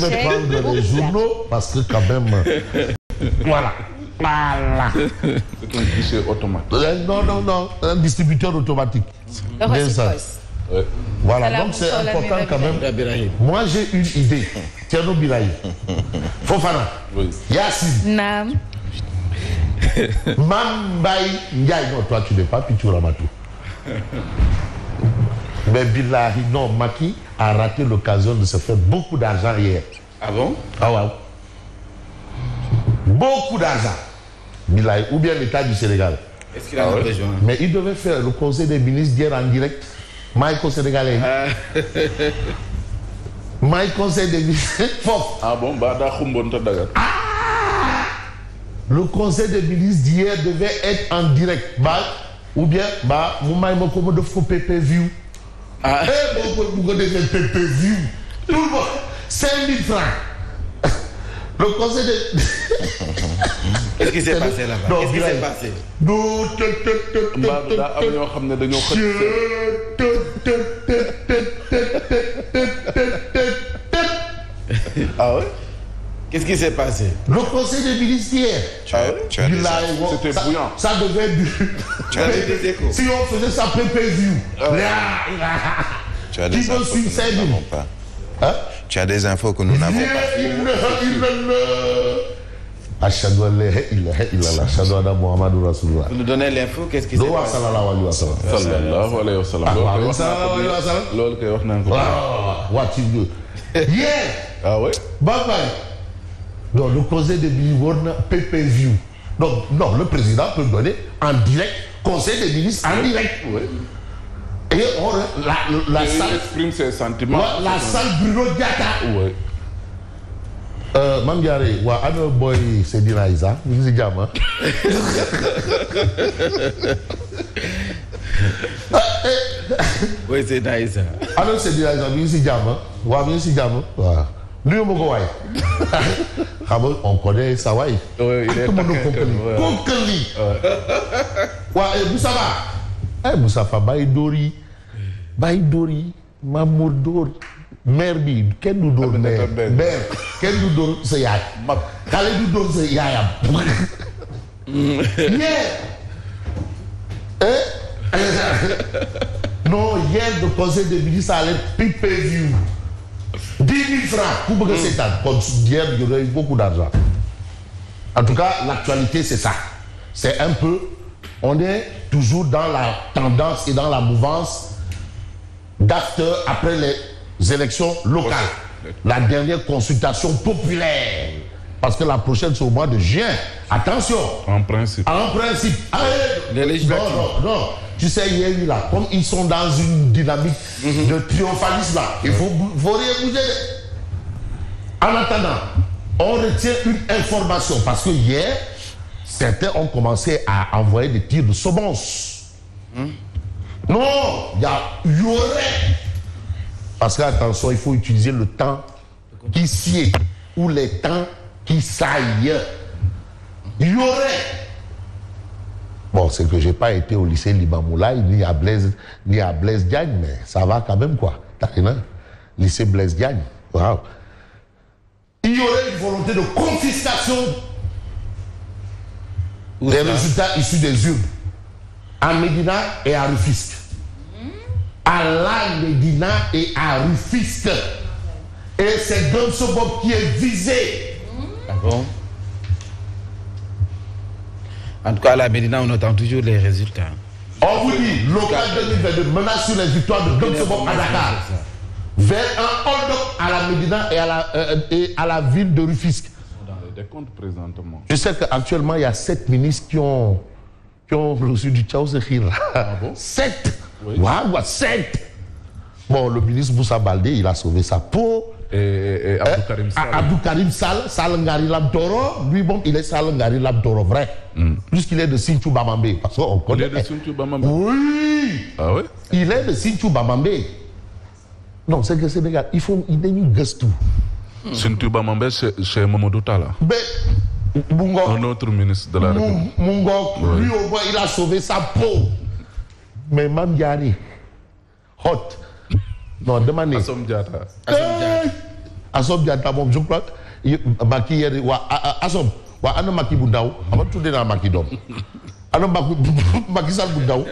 vais prendre les journaux parce que quand même... Voilà. C'est un guichet automatique. Non, un distributeur automatique. Bien ça. Ouais. Voilà, donc c'est important quand même. Moi, j'ai une idée. Thierno Birahi. Fofana. Oui. Yassine. Naam. Mambaï Ndiaye. Non, toi, tu n'es pas Pichou Ramatou. Mais Bilahi, non, Maki a raté l'occasion de se faire beaucoup d'argent hier. Ah bon? Ah ouais. Beaucoup d'argent. Bilahi, ou bien l'État du Sénégal. Est-ce qu'il a besoin? Mais il devait faire le conseil des ministres d'hier en direct. Maïko Sénégalais. Maïko conseil des ministres. Ah bon? Le conseil des ministres d'hier devait être en direct. Ou bien, Moumaï Mokomo de faux PPV. Vous devez PPV. Tout le monde. 5 000 francs. Le conseil des... Qu'est-ce qui s'est passé là-bas? Qu'est-ce qui s'est passé? Ah ouais? Qu'est-ce qui s'est passé? Le conseil des ministres hier. C'était bouillant. Ça devait être du... Si on faisait ça PPV. Tu as des infos que nous n'avons pas. Hein? Tu as des infos que nous n'avons pas. Ashhadu an la ilaha illallah, ashhadu anna Muhammadur Rasulullah. Vous nous donnez l'info, qu'est-ce qui s'est passé? Sallallahu alayhi wa sallam. Sallallahu alayhi wa sallam. Sallallahu alayhi wa sallam. Lol kay wax nan ko. What you do? Yeah. Ah ouais? Bye. Donc le conseil de ministres PPV. Donc non, le président peut donner en direct, conseil des ministres en direct. Oui. Et la salle salle exprime ses sentiments. La salle Bruno Diatta. Oui. Mangiare, wa ano boy Sedina Isa, ngi jama. Oui, c'est Naïsa. Ano Sedina Isa, ngi jama. Wa ngi jama. Wa. Lui moko way. On connaît ça way. Oui, il est Kokeli. Wa Moussa va. Moussa fa bay Dori. Mamour Dori. Mère bi kenn du dóor mère kenn du dóor sa yaay xale du dóor sa yaayam non hier le conseil des ministres allait PPV 10 000 francs pour bëgg a seetaan kon hier il y aurait eu beaucoup d'argent. En tout cas l'actualité c'est ça, c'est un peu, on est toujours dans la tendance et dans la mouvance d'after après les élections locales, la dernière consultation populaire, parce que la prochaine c'est au mois de juin. Attention. En principe. Les législatives. Non. Tu sais, il y a eu là, comme ils sont dans une dynamique de triomphalisme là, il faut rien bouger. En attendant, on retient une information parce que hier, certains ont commencé à envoyer des tirs de semonce. Non, il y aurait. Parce qu'attention, il faut utiliser le temps qui sied ou les temps qui saillent. Il y aurait. Bon, c'est que je n'ai pas été au lycée Limamoulaye, ni à Blaise Diagne, mais ça va quand même quoi. Lycée Blaise Diagne. Wow. Il y aurait une volonté de confiscation des résultats issus des urnes à Médina et à Rufisque. À la Médina et à Rufisque. Et c'est Gamso Bob qui est visé. Ah bon? En tout cas, à la Médina, on attend toujours les résultats. On vous dit, local 2022, menace sur les victoires de Gamso Bob à Dakar. Vers un hold-up à la Médina et à la ville de Rufisque. Dans les décomptes présentement. Je sais qu'actuellement, il y a 7 ministres qui ont reçu du Tchao Zéhir. Ah bon? 7. Oui. Waouh, 7. Bon, le ministre Moussa Baldé, il a sauvé sa peau. Et Abdou Karim Sall. Abdou Karim Sall, Salengari Labdoro. Lui, bon, il est Salengari Labdoro, vrai. Puisqu'il est de Sinthiou Bamambé. Parce qu'on connaît. Il est de Sinthiou Bamambé. Oui. Ah oui? Il est de Sinthiou Bamambé. Non, c'est que le Sénégal, il est une gueule tout. Sinthiou Bamambé, c'est Mamadou Tala. Un autre ministre de la République. Mungo, lui au moins, il a sauvé sa peau. Mais Mamdiani, hot. Non, demandez. Assom Diatta. Assom Diatta moom je crois Macky hier Assom waa ana Macky bu ndaw ama tuddee naa Macky doom ana Macky Sall bu ndaw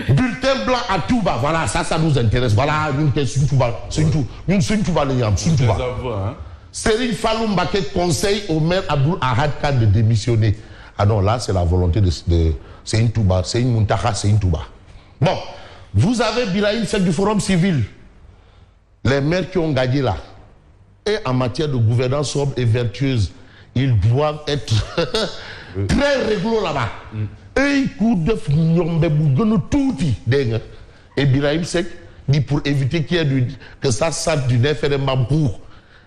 bulletin blanc à Touba voilà ça nous intéresse voilà ñun tey suñ Touba la ñu am suñ Touba Serigne Fallou Mbacké conseille au maire Abdoul Ahad Kane de démissionner. Ah non, là c'est la volonté de Serigne Touba, Serigne Mountakha, Serigne Touba. Bon, vous avez Birahim Seck du Forum civil. Les maires qui ont gagné là. Et en matière de gouvernance sobre et vertueuse, ils doivent être très réglo là-bas. Et et Birahim Seck dit pour éviter qu'il y ait que ça sente du référendum pour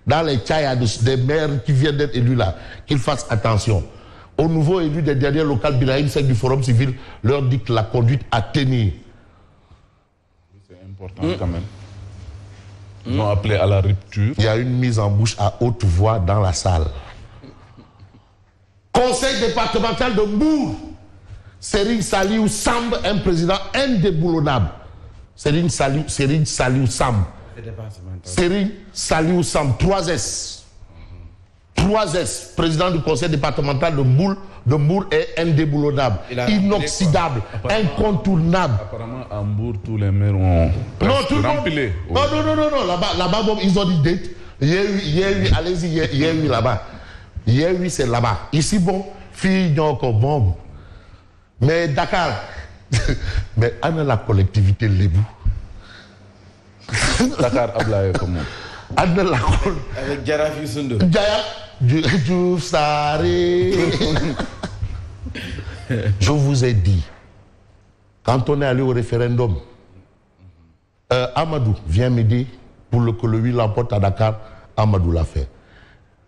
dans les tchaïas des maires qui viennent d'être élus là, qu'ils fassent attention. Au nouveau élu des derniers locales, Birahim Seck du Forum civil leur dit que la conduite à tenir. C'est important quand même. Ils ont appelé à la rupture. Il y a une mise en bouche à haute voix dans la salle. Conseil départemental de Mbour. Serigne Saliou Samb, un président indéboulonnable. Serigne Saliou Samb. Serigne Saliou Samb, 3S. 3S, président du conseil départemental de Mbour est indéboulonnable, inoxydable, incontournable. Apparemment, à Mbour, tous les maires ont rempilé. Non, là-bas, bon, ils ont dit date. Hier, allez-y, hier, là-bas. Hier, c'est là-bas. Ici, bon, fille, donc, bon. Mais Dakar, mais on a la collectivité Lébou. Dakar Ablaye comment? Avec Jaraaf Youssou Ndour. Diouf Sarré. Je vous ai dit, quand on est allé au référendum, Amadou vient m'aider pour que le oui l'emporte à Dakar. Amadou l'a fait.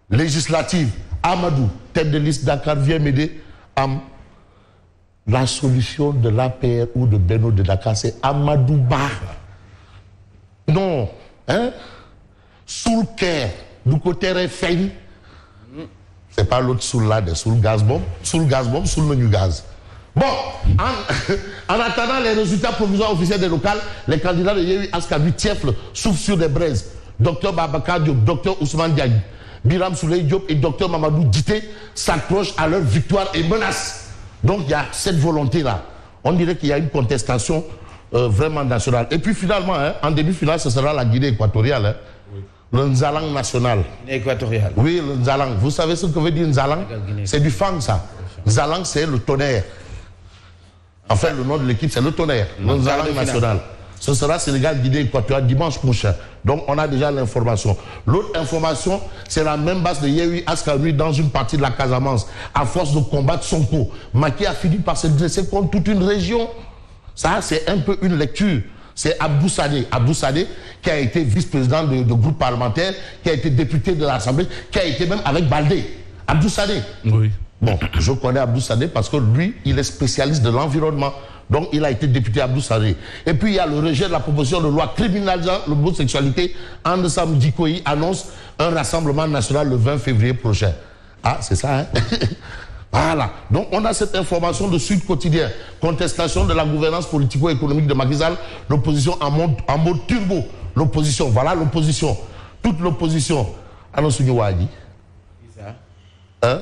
Législative, Amadou, tête de liste Dakar, vient m'aider. La solution de l'APR ou de Benno de Dakar, c'est Amadou Ba. Non, hein? Sous le Caire, du côté Réfeigne, c'est pas l'autre sous là, sous le gaz bombe, sous le menu gaz. Bon, en attendant les résultats provisoires officiels des locales, les candidats de Yewwi Askan Wi Tiefle souffrent sur des braises. Docteur Babacar Diop, docteur Ousmane Diagne, Biram Souley Diop et docteur Mamadou Dité s'accrochent à leur victoire et menacent. Donc il y a cette volonté-là. On dirait qu'il y a une contestation vraiment nationale. Et puis finalement, hein, en début final, ce sera la Guinée équatoriale. Hein. Oui. Le Nzalang national. Équatorial. Oui, le Nzalang. Vous savez ce que veut dire Nzalang? C'est du fang, ça. Nzalang, c'est le tonnerre. Enfin, le nom de l'équipe, c'est le tonnerre. Le Nzalang national. Ce sera Sénégal-Guinée équatoriale dimanche prochain. Donc, on a déjà l'information. L'autre information, c'est la même base de Yewwi Askan Wi dans une partie de la Casamance. À force de combattre Sonko, Macky a fini par se dresser contre toute une région. Ça, c'est un peu une lecture. C'est Abdou Sadé. Abdou Sadé, qui a été vice-président de groupe parlementaire, qui a été député de l'Assemblée, qui a été même avec Baldé. Abdou Sadé. Oui. Bon, je connais Abdou Sadé parce que lui, il est spécialiste de l'environnement. Donc, il a été député Abdou Sadé. Et puis, il y a le rejet de la proposition de loi criminalisant l'homosexualité. Andesam Dikoyi annonce un rassemblement national le 20 février prochain. Ah, c'est ça, hein? Voilà. Donc, on a cette information de Sud Quotidien. Contestation de la gouvernance politico-économique de Macky Sall. L'opposition en mode turbo. L'opposition, voilà l'opposition. Toute l'opposition. Annonce Wadi. Qui ça? Hein?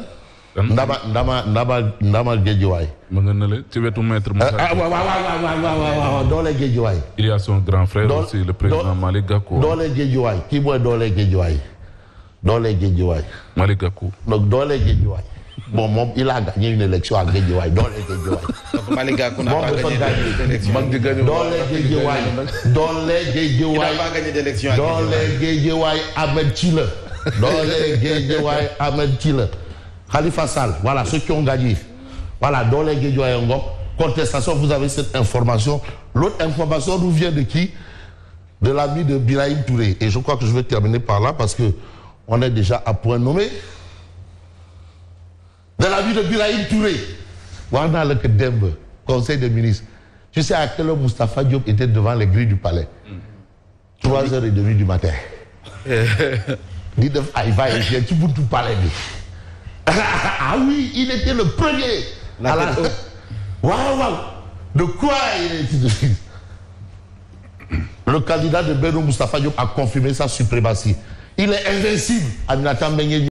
Ndama Guédiouaï. Il y a son grand frère aussi, le président Malick Gakou. Dans les Guédiouaï. Qui boit dans les Guédiouaï? Dans les Guédiouaï. Malick Gakou. Donc dans les Guédiouaï. Bon, il a gagné une élection à Guédiouaï. Dans les Guédiouaï. Donc Malick Gakou n'a pas gagné d'élection. Dans les Guédiouaï. Dans les Guédiouaï. Il n'a pas gagné d'élection à Guédiouaï. Dans les Guédiouaï, Ahmed Tchile. Dans les Guédiouaï, Ahmed Tchile. Khalifa Sall, voilà ceux qui ont gagné. Voilà, dans les Guédiouaï Ngom, contestation, vous avez cette information. L'autre information nous vient de qui? De l'ami de Birahim Touré. Et je crois que je vais terminer par là parce que on est déjà à point nommé. De l'ami de Birahim Touré. Voilà le Kedembe, conseil des ministres. Tu sais à quelle heure Moustapha Diop était devant les grilles du palais? 3h30 du matin. Dit de Aïva et vient, tu peux tout parler. Ah oui, il était le premier. Waouh. De quoi il était? Le Le candidat de Beno Moustapha Diop a confirmé sa suprématie. Il est invincible, Aminata Mbengue.